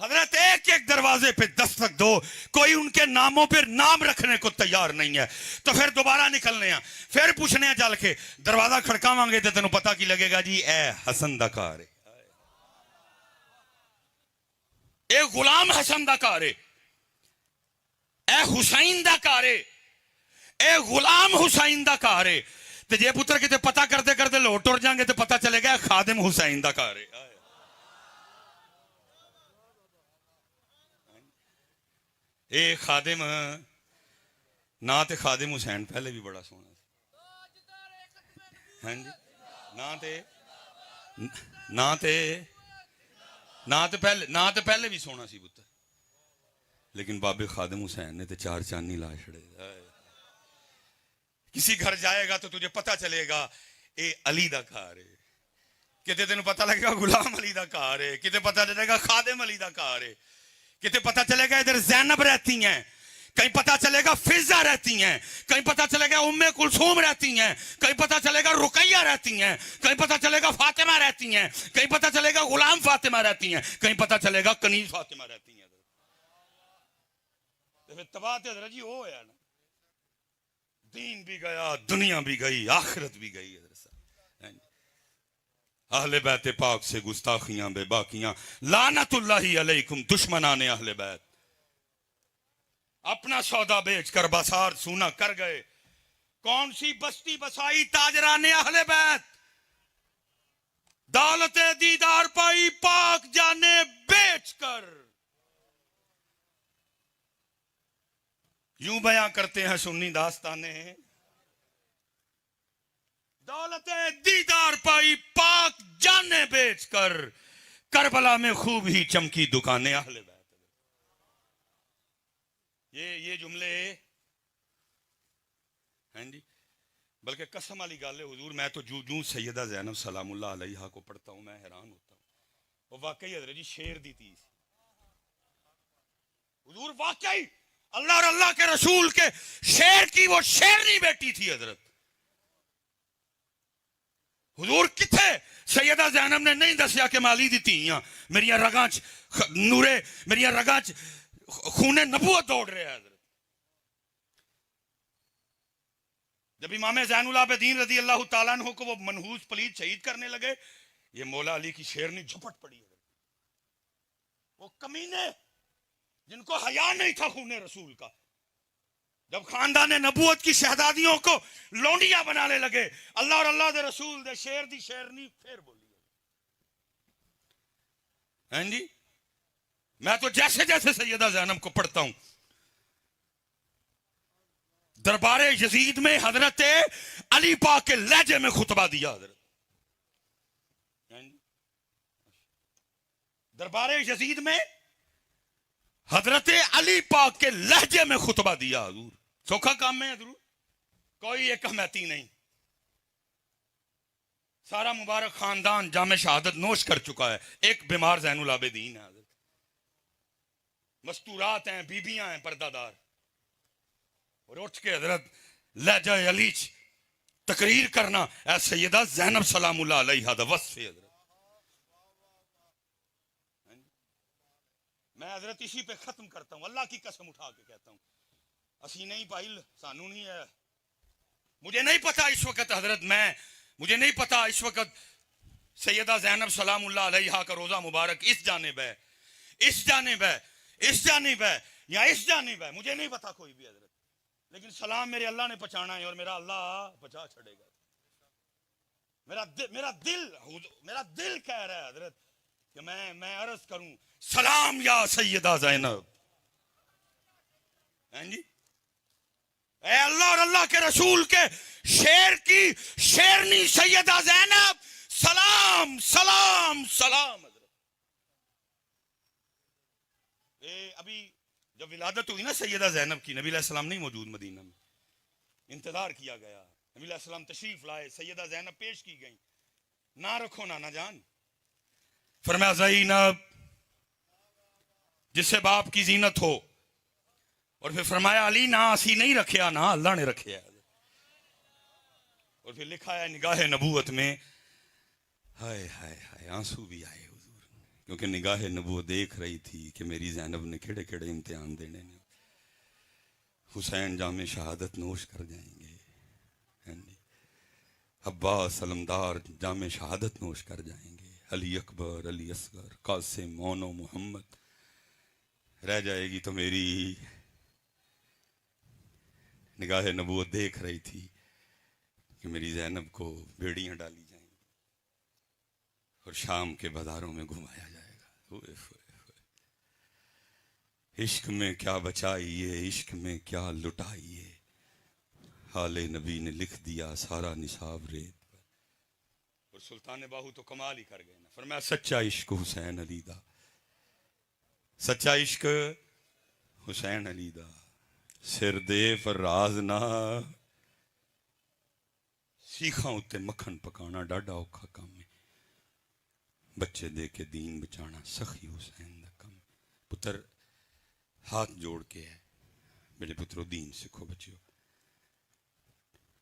حضرت ایک ایک دروازے پہ دستک دو، کوئی ان کے ناموں پہ نام رکھنے کو تیار نہیں ہے. تو پھر دوبارہ نکلنے ہیں، پھر پوچھنے ہیں چل کے، دروازہ کھڑکاواں گے تو تینوں پتہ کی لگے گا جی اے حسن دا کار ہے، اے غلام حسن دا کار ہے، اے حسین دا کار ہے، اے غلام حسین دا کار ہے. تو جے پتر کتے پتہ کرتے کرتے لوٹ ٹر جائیں گے تو پتہ چلے گا خادم حسین دا کار ہے. اے خادم نا تے خادم حسین پہلے بھی بڑا سونا سی. ہاں جی نا تے پہلے بھی سونا سی پتر، لیکن بابے خادم حسین نے تے چار چاندنی لا چھڑے. کسی گھر جائے گا تو تجھے پتہ چلے گا اے علی دا کار ہے، کتے تینوں پتہ لگے گا غلام علی دا کار ہے، کتے پتہ چلے گا خادم علی دا کار ہے، کتے پتہ چلے گا ادھر زینب رہتی ہیں، کہیں پتہ چلے گا فضہ رہتی ہیں، کہیں پتہ چلے گا ام کلثوم رہتی ہیں، کہیں پتہ چلے گا رقیہ رہتی ہیں، کہیں پتہ چلے گا فاطمہ رہتی ہیں، کہیں پتہ چلے گا غلام فاطمہ رہتی ہیں، کہیں پتہ چلے گا کنیز فاطمہ رہتی ہیں. تباہ تے حضرت جی وہ ہے نا، دین بھی گیا، دنیا بھی گئی، آخرت بھی گئی. اہل بیت پاک سے گستاخیاں بے باقیاں، لعنت اللہ علیکم دشمنان اہل بیت. اپنا سودا بیچ کر بازار سونا کر گئے. کون سی بستی بسائی تاجران اہل بیت، دولت دیدار پائی پاک جانے بیچ کر. یوں بیان کرتے ہیں سنی داستانے، دولت دیدار پائی پاک جانے بیچ کر، کربلا میں خوب ہی چمکی دکانیں اہل بیت. یہ جملے ہیں جی. بلکہ قسم والی گل ہے حضور، میں تو جو سیدہ زینب سلام اللہ علیہا کو پڑھتا ہوں میں حیران ہوتا ہوں. وہ واقعی حضرت جی شیر دی تھی حضور، واقعی اللہ اور اللہ کے رسول کے شیر کی وہ شیرنی بیٹی تھی حضرت. حضور کتھے سیدہ زینب نے نہیں دسیا کہ مالی دیتی ہیں میریاں رگاں چ نورے، میریاں رگاں چ خون نبوت دوڑ رہے ہیں. حضرت جب امام زین العابدین رضی اللہ تعالیٰ عنہ کو وہ منحوس پلید شہید کرنے لگے، یہ مولا علی کی شیرنی جھپٹ پڑی. وہ کمینے جن کو حیا نہیں تھا خون رسول کا، جب خاندان نبوت کی شہزادیوں کو لونڈیاں بنانے لگے، اللہ اور اللہ دے رسول دے شیر دی شیرنی پھر بولی. ہیں جی میں تو جیسے جیسے سیدہ زینب کو پڑھتا ہوں، دربار یزید میں حضرت علی پاک کے لہجے میں خطبہ دیا. حضرت دربار یزید میں حضرت علی پاک کے لہجے میں خطبہ دیا. حضور سوکھا کام میں حضور کوئی ایک احمیتی نہیں. سارا مبارک خاندان جام شہادت نوش کر چکا ہے. ایک بیمار زین العابدین ہے حضرت. مستورات ہیں, بیبیاں ہیں پردہ دار, اور اٹھ کے حضرت لہجہ علیچ تقریر کرنا اے سیدہ زینب سلام اللہ علیہا دا وصف ہے حضرت. میں حضرت اسی پہ ختم کرتا ہوں, اللہ کی قسم اٹھا کے کہتا ہوں, اسی نہیں پائی سانو نہیں ہے. مجھے نہیں پتا اس وقت حضرت, مجھے نہیں پتا اس وقت سیدہ زینب سلام اللہ علیہا کا روزہ مبارک اس جانب ہے, اس جانب ہے, اس جانب ہے یا اس جانب ہے, مجھے نہیں پتا کوئی بھی حضرت, لیکن سلام میرے اللہ نے پہنچانا ہے اور میرا اللہ پہنچا چھڑے گا. میرا دل کہہ رہا ہے حضرت کہ میں عرض کروں سلام یا سیدہ زینب. ہیں جی, اے اللہ اور اللہ کے رسول کے شیر کی شیرنی سیدہ زینب, سلام سلام سلام. حضرت ابھی جب ولادت ہوئی نا سیدہ زینب کی, نبی علیہ السلام نہیں موجود مدینہ میں, انتظار کیا گیا, نبی علیہ السلام تشریف لائے, سیدہ زینب پیش کی گئی, نہ رکھو نانا جان. فرمایا زینب جس سے باپ کی زینت ہو, اور پھر فرمایا علی نہ اسی نہیں رکھیا نہ اللہ نے رکھیا. اور پھر لکھا ہے نگاہ نبوت میں, ہائے ہائے ہائے آنسو بھی آئے حضور, کیونکہ نگاہ نبوت دیکھ رہی تھی کہ میری زینب نے کھڑے کھڑے امتحان دینے نے. حسین جام شہادت نوش کر جائیں گے, عباس علمدار جام شہادت نوش کر جائیں گے, علی اکبر, علی اصغر, قاسم, مونو, محمد, رہ جائے گی تو میری. نگاہ نبوت دیکھ رہی تھی کہ میری زینب کو بیڑیاں ڈالی جائیں گی اور شام کے بازاروں میں گھمایا جائے گا. عشق میں کیا بچائیے, عشق میں کیا لٹائیے, حال نبی نے لکھ دیا سارا نصاب ریت پر. اور سلطان باہو تو کمال ہی کر گئے نا, فرمایا سچا عشق حسین علی دا, سچا عشق حسین علی دا, سر دے پر راز نہ, سیخاں اتے مکھن پکانا ڈاڈا اوکھا کام ہے, بچے دے کے دین بچانا سخی حسین دا کم. پتر ہاتھ جوڑ کے ہے, میرے پترو دین سکھو بچیو,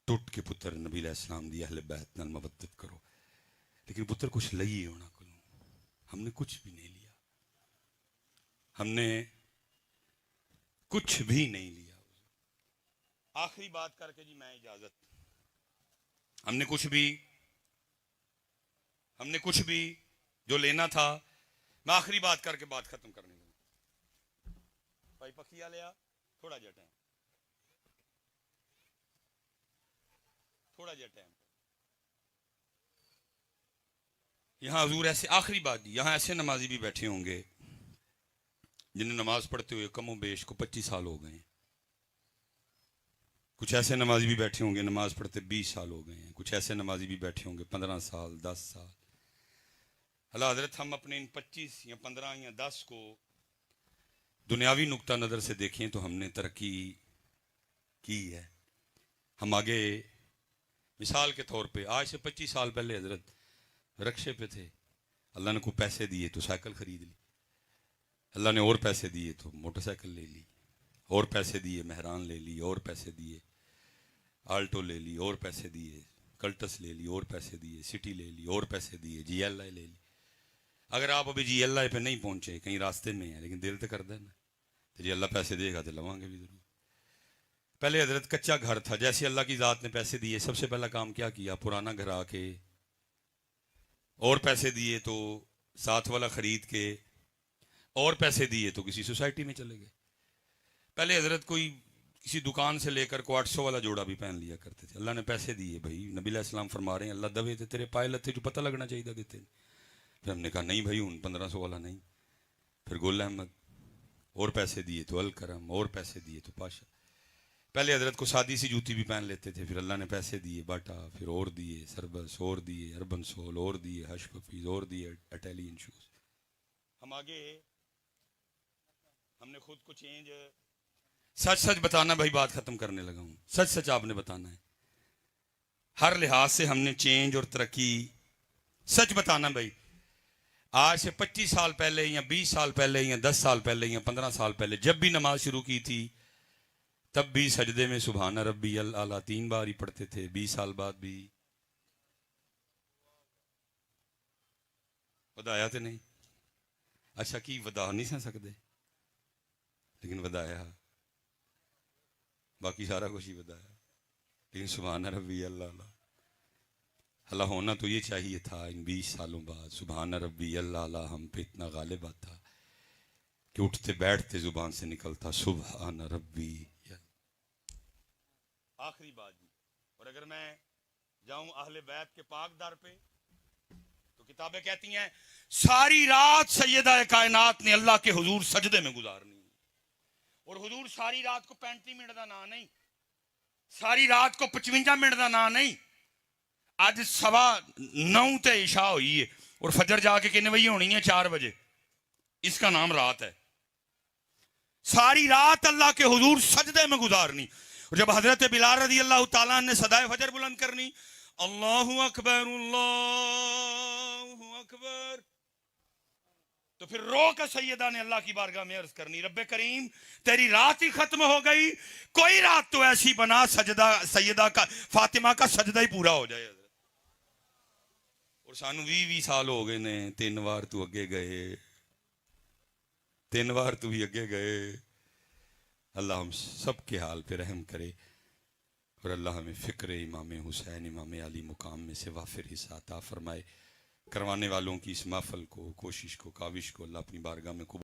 ٹوٹ کے پتر نبی علیہ السلام دی اہل بیت نال مودت کرو. لیکن پتر کچھ لئیے ہونا کلوں, ہم نے کچھ بھی نہیں لیا, ہم نے کچھ بھی نہیں لیا. آخری بات کر کے جی میں اجازت, ہم نے کچھ بھی جو لینا تھا, میں آخری بات کر کے بات ختم کرنے لگا. بھائی پکیا لیا تھوڑا جا ٹائم, تھوڑا جا ٹائم. یہاں حضور ایسے آخری بات جی, یہاں ایسے نمازی بھی بیٹھے ہوں گے جنہیں نماز پڑھتے ہوئے کم و بیش کو 25 سال ہو گئے ہیں. کچھ ایسے نمازی بھی بیٹھے ہوں گے نماز پڑھتے 20 سال ہو گئے ہیں. کچھ ایسے نمازی بھی بیٹھے ہوں گے 15 سال 10 سال. اللہ حضرت ہم اپنے ان 25 یا 15 یا 10 کو دنیاوی نقطہ نظر سے دیکھیں تو ہم نے ترقی کی ہے. ہم آگے مثال کے طور پہ آج سے 25 سال پہلے حضرت رکشے پہ تھے, اللہ نے کو پیسے دیے تو سائیکل خرید لی, اللہ نے اور پیسے دیے تو موٹر سائیکل لے لی, اور پیسے دیے مہران لے لی, اور پیسے دیے آلٹو لے لی, اور پیسے دیے کلٹس لے لی, اور پیسے دیے سٹی لے لی, اور پیسے دیے جی ایل آئی لے لی. اگر آپ ابھی جی ایل آئی پہ نہیں پہنچے, کہیں راستے میں ہیں, لیکن دل تو کر دینا تو جی اللہ پیسے دے گا تو لواں گے بھی ضرور. پہلے حضرت کچا گھر تھا, جیسے اللہ کی ذات نے پیسے دیے سب سے پہلا کام کیا کیا, پرانا گھر آ کے اور پیسے دیے تو ساتھ والا خرید کے, اور پیسے دیے تو کسی سوسائٹی میں چلے گئے. پہلے حضرت کوئی کسی دکان سے لے کر کو 800 والا جوڑا بھی پہن لیا کرتے تھے. اللہ نے پیسے دیے بھائی, نبی علیہ السلام فرما رہے ہیں اللہ دوے تھے تیرے پائے لتے جو پتہ لگنا چاہیے دیتے. پھر ہم نے کہا نہیں بھائی ان 1500 والا نہیں. پھر گل احمد, اور پیسے دیے تو الکرم, اور پیسے دیے تو پاشا. پہلے حضرت کو سادی سی جوتی بھی پہن لیتے تھے, پھر اللہ نے پیسے دیے باٹا, پھر اور دیے سربس, اور دیے اربن سول, اور دیے ہش پفیز, اور دیے اٹیلین شوز. ہم آگے ہم نے خود کو چینج, سچ سچ بتانا بھائی, بات ختم کرنے لگا ہوں, سچ سچ آپ نے بتانا ہے. ہر لحاظ سے ہم نے چینج اور ترقی. سچ بتانا بھائی، آج سے 25 سال پہلے یا 20 سال پہلے یا 10 سال پہلے یا 15 سال پہلے جب بھی نماز شروع کی تھی تب بھی سجدے میں سبحان ربی الاعلیٰ 3 بار ہی پڑھتے تھے. 20 سال بعد بھی ودایا تو نہیں. اچھا کی ودا نہیں سن سکتے، لیکن ودایا، باقی سارا کچھ ہی ودایا. لیکن سبحان ربی اللہ اللہ ہونا تو یہ چاہیے تھا ان 20 سالوں بعد. سبحان ربی اللہ ہم پہ اتنا غالب آتا کہ اٹھتے بیٹھتے زبان سے نکلتا سبحان ربی. آخری بات جی، اور اگر میں جاؤں اہل بیت کے پاک در پہ تو کتابیں کہتی ہیں ساری رات سیدہ کائنات نے اللہ کے حضور سجدے میں گزارنی. اور حضور ساری رات کو 35 منٹ کا نا نہیں، ساری رات کو 55 منٹ کا نا نہیں. اج 9:15 تے عشاء ہوئی ہے اور فجر جا کے کتنے بجے ہونی ہے؟ 4 بجے. اس کا نام رات ہے. ساری رات اللہ کے حضور سجدے میں گزارنی. اور جب حضرت بلال رضی اللہ تعالیٰ نے صدائے فجر بلند کرنی، اللہ اکبر اللہ اکبر، تو پھر رو کر سیدہ نے اللہ کی بارگاہ میں عرض کرنی رب کریم تیری رات ہی ختم ہو گئی، کوئی رات تو ایسی بنا سیدہ کا فاطمہ کا سجدہ ہی پورا ہو جائے. اور سانو 20 سال ہو گئے نے 3 بار تو اگے گئے، 3 بار تو بھی اگے گئے. اللہ ہم سب کے حال پہ رحم کرے اور اللہ ہمیں فکر امام حسین امام علی مقام میں سے وافر حصہ عطا فرمائے. کروانے والوں کی اس محفل کو، کوشش کو، کاوش کو اللہ اپنی بارگاہ میں قبول